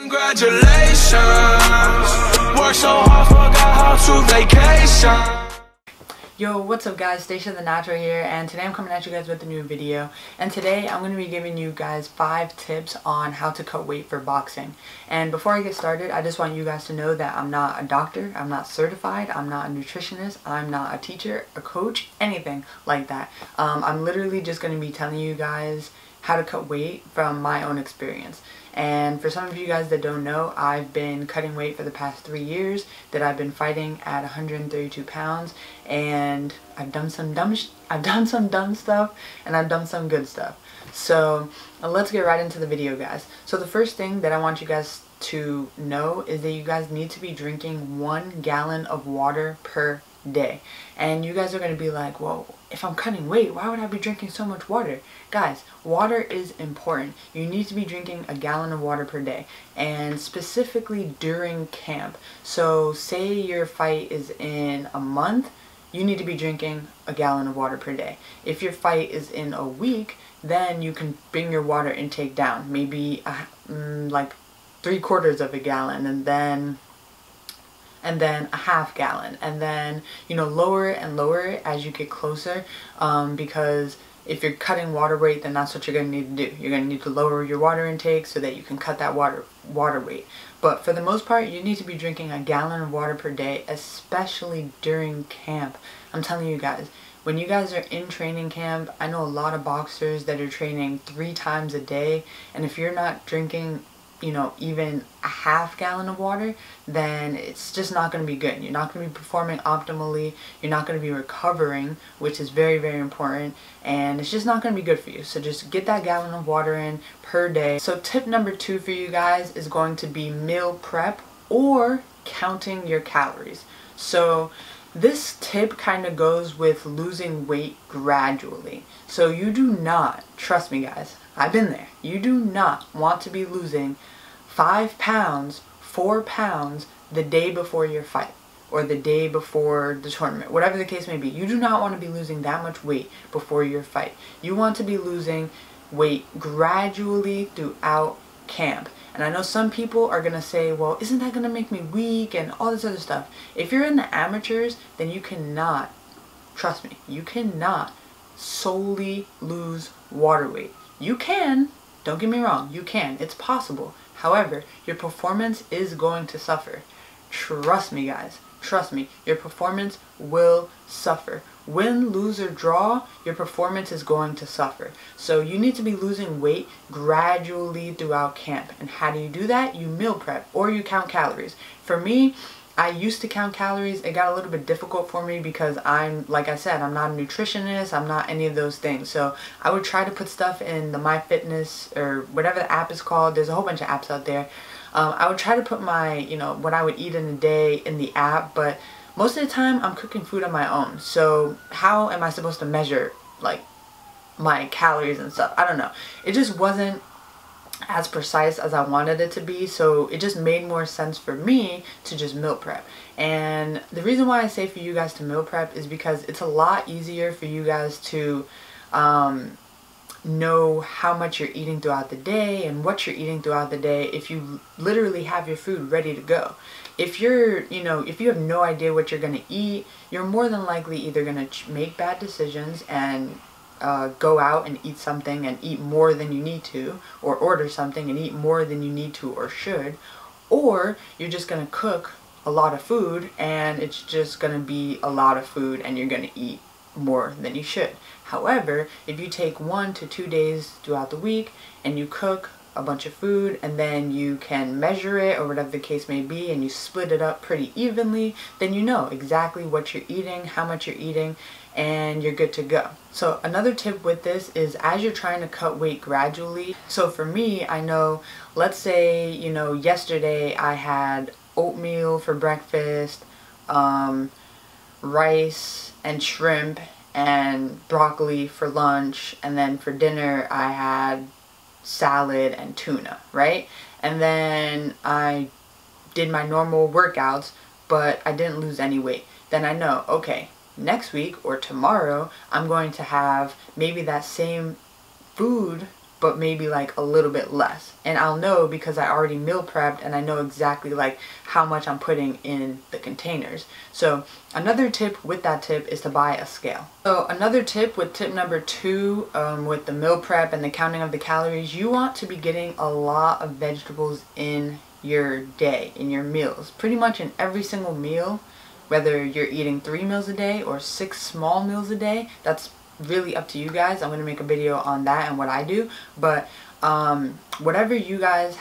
Congratulations, worked so hard, forgot how to vacation. Yo, what's up guys, Stacia the Natural here, and today I'm coming at you guys with a new video. And today I'm going to be giving you guys 5 tips on how to cut weight for boxing. And before I get started, I just want you guys to know that I'm not a doctor, I'm not certified, I'm not a nutritionist, I'm not a teacher, a coach, anything like that. I'm literally just going to be telling you guys how to cut weight from my own experience. And for some of you guys that don't know, I've been cutting weight for the past 3 years, that I've been fighting at 132 pounds, and I've done some dumb stuff, and I've done some good stuff. So let's get right into the video, guys. So the first thing that I want you guys to know is that you guys need to be drinking 1 gallon of water per day. And you guys are going to be like, well, if I'm cutting weight, why would I be drinking so much water? Guys, water is important. You need to be drinking 1 gallon of water per day, and specifically during camp. So say your fight is in a month, you need to be drinking 1 gallon of water per day. If your fight is in a week, then you can bring your water intake down, maybe like 3/4 of a gallon, and then a half gallon, and then, you know, lower it and lower it as you get closer, because if you're cutting water weight, then that's what you're going to need to do. You're going to need to lower your water intake so that you can cut that water weight. But for the most part, you need to be drinking 1 gallon of water per day, especially during camp. I'm telling you guys, when you guys are in training camp, I know a lot of boxers that are training 3 times a day, and if you're not drinking, you know, even a half gallon of water, then it's just not going to be good. You're not going to be performing optimally, you're not going to be recovering, which is very, very important, and it's just not going to be good for you. So just get that gallon of water in per day. So tip number 2 for you guys is going to be meal prep or counting your calories. So this tip kind of goes with losing weight gradually. So you do not, trust me guys, I've been there, you do not want to be losing 5 pounds, 4 pounds the day before your fight, or the day before the tournament, whatever the case may be. You do not want to be losing that much weight before your fight. You want to be losing weight gradually throughout camp. And I know some people are going to say, well, isn't that going to make me weak and all this other stuff. If you're in the amateurs, then you cannot, trust me, you cannot solely lose water weight. You can, don't get me wrong, you can, it's possible. However, your performance is going to suffer. Trust me guys, trust me, your performance will suffer. Win, lose, or draw, your performance is going to suffer. So you need to be losing weight gradually throughout camp. And how do you do that? You meal prep or you count calories. For me, I used to count calories. It got a little bit difficult for me because I'm, like I said, I'm not a nutritionist, I'm not any of those things. So I would try to put stuff in the MyFitness or whatever the app is called. There's a whole bunch of apps out there. I would try to put my, you know, what I would eat in a day in the app, but most of the time I'm cooking food on my own. So how am I supposed to measure like my calories and stuff? I don't know. It just wasn't as precise as I wanted it to be, so it just made more sense for me to just meal prep. And the reason why I say for you guys to meal prep is because it's a lot easier for you guys to know how much you're eating throughout the day and what you're eating throughout the day if you literally have your food ready to go. If you're, you know, if you have no idea what you're going to eat, you're more than likely either going to make bad decisions and go out and eat something and eat more than you need to, or order something and eat more than you need to or should, or you're just going to cook a lot of food and it's just going to be a lot of food and you're going to eat more than you should. However, if you take 1 to 2 days throughout the week and you cook a bunch of food and then you can measure it or whatever the case may be and you split it up pretty evenly, then you know exactly what you're eating, how much you're eating, and you're good to go. So another tip with this is as you're trying to cut weight gradually, so for me, I know, let's say, you know, yesterday I had oatmeal for breakfast, rice and shrimp and broccoli for lunch, and then for dinner I had salad and tuna, right? And then I did my normal workouts, but I didn't lose any weight. Then I know, okay, next week or tomorrow I'm going to have maybe that same food but maybe like a little bit less. And I'll know because I already meal prepped and I know exactly like how much I'm putting in the containers. So another tip with that tip is to buy a scale. So another tip with tip number 2, with the meal prep and the counting of the calories, you want to be getting a lot of vegetables in your day, in your meals. Pretty much in every single meal, whether you're eating 3 meals a day or 6 small meals a day, that's really up to you guys. I'm going to make a video on that and what I do, but however you guys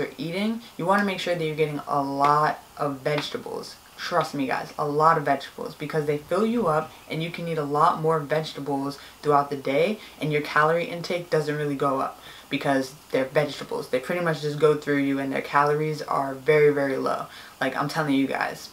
are eating, you want to make sure that you're getting a lot of vegetables. Trust me guys, a lot of vegetables, because they fill you up and you can eat a lot more vegetables throughout the day and your calorie intake doesn't really go up because they're vegetables. They pretty much just go through you and their calories are very, very low. Like, I'm telling you guys,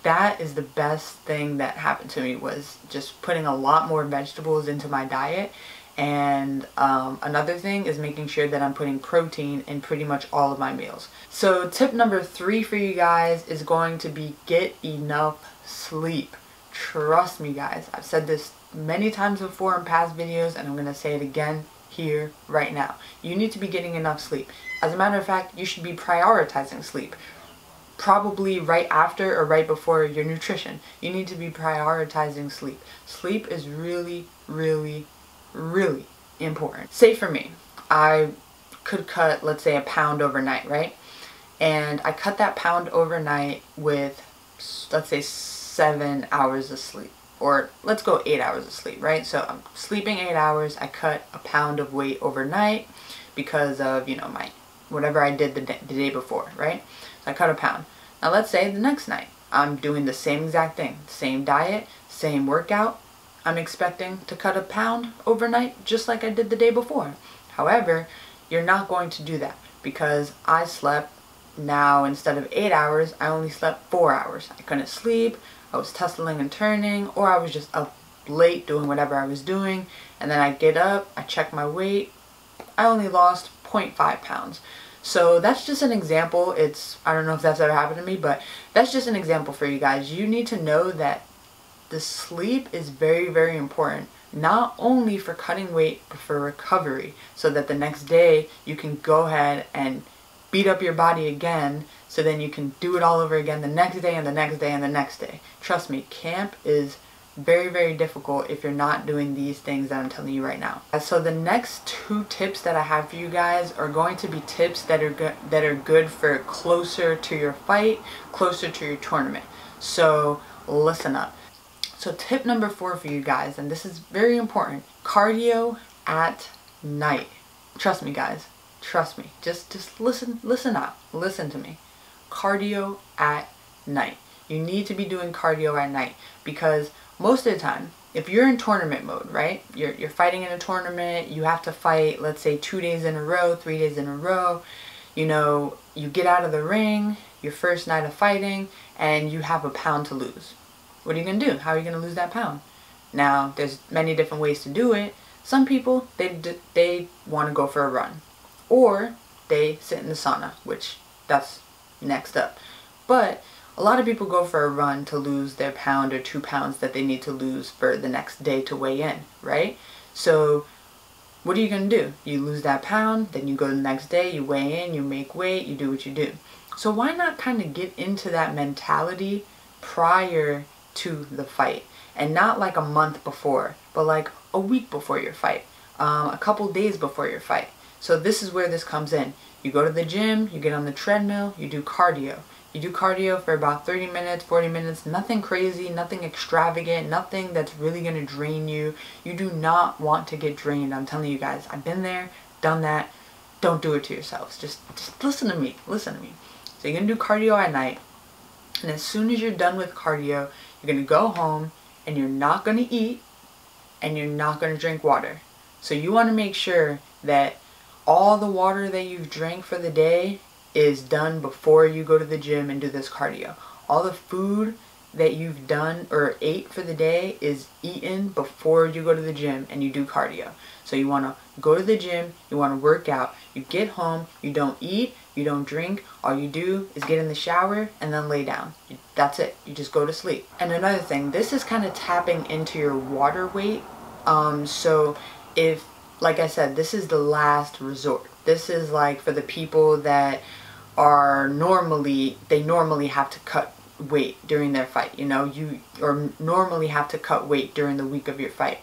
that is the best thing that happened to me, was just putting a lot more vegetables into my diet. And another thing is making sure that I'm putting protein in pretty much all of my meals. So tip number 3 for you guys is going to be get enough sleep. Trust me guys, I've said this many times before in past videos and I'm going to say it again here right now. You need to be getting enough sleep. As a matter of fact, you should be prioritizing sleep. Probably right after or right before your nutrition. You need to be prioritizing sleep. Sleep is really, really, really important. Say for me, I could cut, let's say, a pound overnight, right? And I cut that pound overnight with, let's say, 7 hours of sleep. Or let's go 8 hours of sleep, right? So I'm sleeping 8 hours, I cut a pound of weight overnight because of, you know, my whatever I did the day before, right? So I cut a pound. Now let's say the next night, I'm doing the same exact thing, same diet, same workout. I'm expecting to cut a pound overnight just like I did the day before. However, you're not going to do that because I slept, now instead of 8 hours, I only slept 4 hours. I couldn't sleep, I was tussling and turning, or I was just up late doing whatever I was doing, and then I get up, I check my weight, I only lost 0.5 pounds. So that's just an example. I don't know if that's ever happened to me, but that's just an example for you guys. You need to know that the sleep is very, very important, not only for cutting weight, but for recovery, so that the next day you can go ahead and beat up your body again, so then you can do it all over again the next day and the next day and the next day. Trust me, camp is very, very difficult if you're not doing these things that I'm telling you right now. So the next 2 tips that I have for you guys are going to be tips that are good for closer to your fight, closer to your tournament. So listen up. So tip number 4 for you guys, and this is very important, cardio at night. Trust me guys, trust me. Just listen up, listen to me. Cardio at night. You need to be doing cardio at night because most of the time, if you're in tournament mode, right? You're fighting in a tournament, you have to fight, let's say 2 days in a row, 3 days in a row. You know, you get out of the ring, your first night of fighting, and you have a pound to lose. What are you going to do? How are you going to lose that pound? Now, there's many different ways to do it. Some people, they want to go for a run. Or they sit in the sauna, which that's next up. But a lot of people go for a run to lose their pound or 2 pounds that they need to lose for the next day to weigh in, right? So what are you going to do? You lose that pound, then you go the next day, you weigh in, you make weight, you do what you do. So why not kind of get into that mentality prior to the fight? And not like a month before, but like a week before your fight, a couple days before your fight. So this is where this comes in. You go to the gym, you get on the treadmill, you do cardio. You do cardio for about 30 minutes, 40 minutes, nothing crazy, nothing extravagant, nothing that's really going to drain you. You do not want to get drained. I'm telling you guys, I've been there, done that. Don't do it to yourselves. Just listen to me. Listen to me. So you're going to do cardio at night. And as soon as you're done with cardio, you're going to go home and you're not going to eat and you're not going to drink water. So you want to make sure that all the water that you've drank for the day is done before you go to the gym and do this cardio. All the food that you've done or ate for the day is eaten before you go to the gym and you do cardio. So you want to go to the gym, you want to work out, you get home, you don't eat, you don't drink, all you do is get in the shower and then lay down. That's it. You just go to sleep. And another thing, this is kind of tapping into your water weight. So if like I said, this is the last resort. This is like for the people that are normally have to cut weight during their fight. You know, or normally have to cut weight during the week of your fight.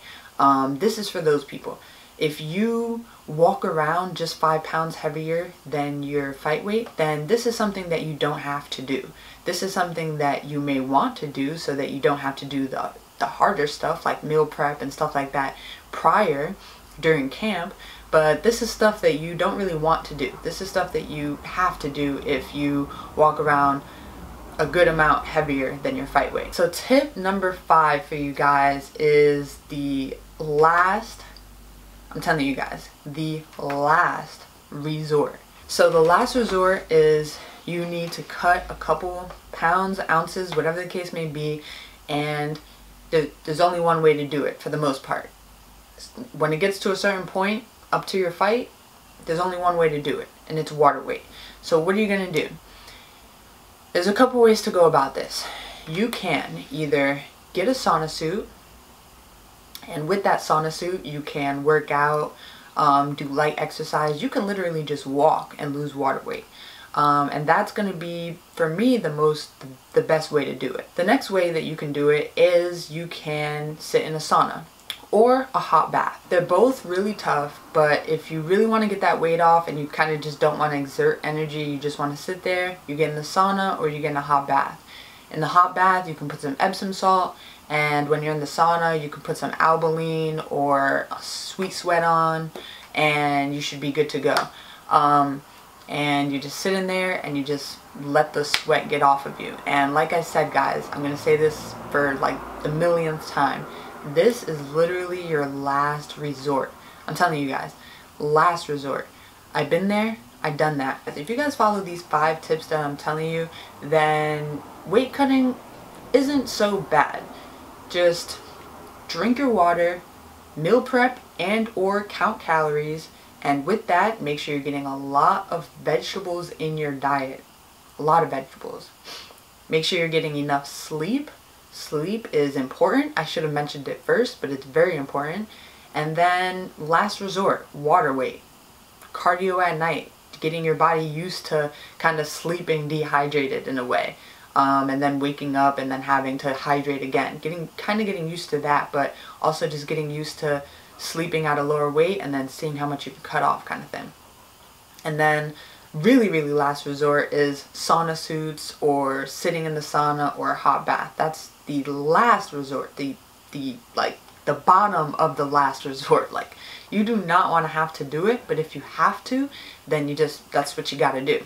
This is for those people. If you walk around just 5 pounds heavier than your fight weight, then this is something that you don't have to do. This is something that you may want to do so that you don't have to do the harder stuff like meal prep and stuff like that during camp. But this is stuff that you don't really want to do. This is stuff that you have to do if you walk around a good amount heavier than your fight weight. So tip number 5 for you guys is the last, I'm telling you guys, the last resort. So the last resort is you need to cut a couple pounds, ounces, whatever the case may be, and there's only one way to do it for the most part. When it gets to a certain point, up to your fight, there's only one way to do it, and it's water weight. So what are you going to do? There's a couple ways to go about this. You can either get a sauna suit, and with that sauna suit you can work out, do light exercise. You can literally just walk and lose water weight. And that's going to be, for me, the best way to do it. The next way that you can do it is you can sit in a sauna or a hot bath. They're both really tough, but if you really want to get that weight off and you kind of just don't want to exert energy, you just want to sit there, you get in the sauna or you get in a hot bath. In the hot bath, you can put some Epsom salt, and when you're in the sauna, you can put some Albolene or a Sweet Sweat on, and you should be good to go. And you just sit in there and you just let the sweat get off of you. And like I said, guys, I'm going to say this for like the millionth time. This is literally your last resort. I'm telling you guys, last resort. I've been there, I've done that. If you guys follow these 5 tips that I'm telling you, then weight cutting isn't so bad. Just drink your water, meal prep and or count calories, and with that, make sure you're getting a lot of vegetables in your diet. A lot of vegetables. Make sure you're getting enough sleep. Sleep is important. I should have mentioned it first, but it's very important. And then last resort, water weight. Cardio at night. Getting your body used to kind of sleeping dehydrated in a way. And then waking up and then having to hydrate again. Getting used to that, but also just getting used to sleeping at a lower weight and then seeing how much you can cut off, kind of thing. And then really last resort is sauna suits or sitting in the sauna or a hot bath. That's the last resort, the bottom of the last resort. Like, you do not want to have to do it, but if you have to, then that's what you got to do.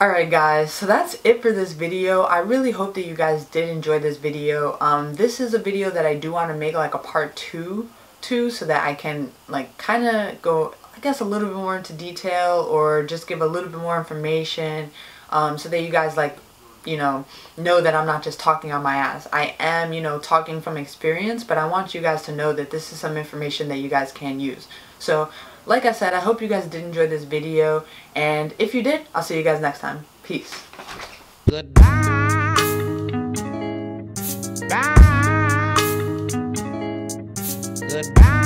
Alright guys, so that's it for this video. I really hope that you guys did enjoy this video. This is a video that I do want to make like a part 2 to, so that I can like kind of go, I guess, a little bit more into detail or just give a little bit more information, so that you guys know that I'm not just talking on my ass. I am, talking from experience, but I want you guys to know that this is some information that you guys can use. So, like I said, I hope you guys did enjoy this video, and if you did, I'll see you guys next time. Peace. Goodbye. Bye. Goodbye.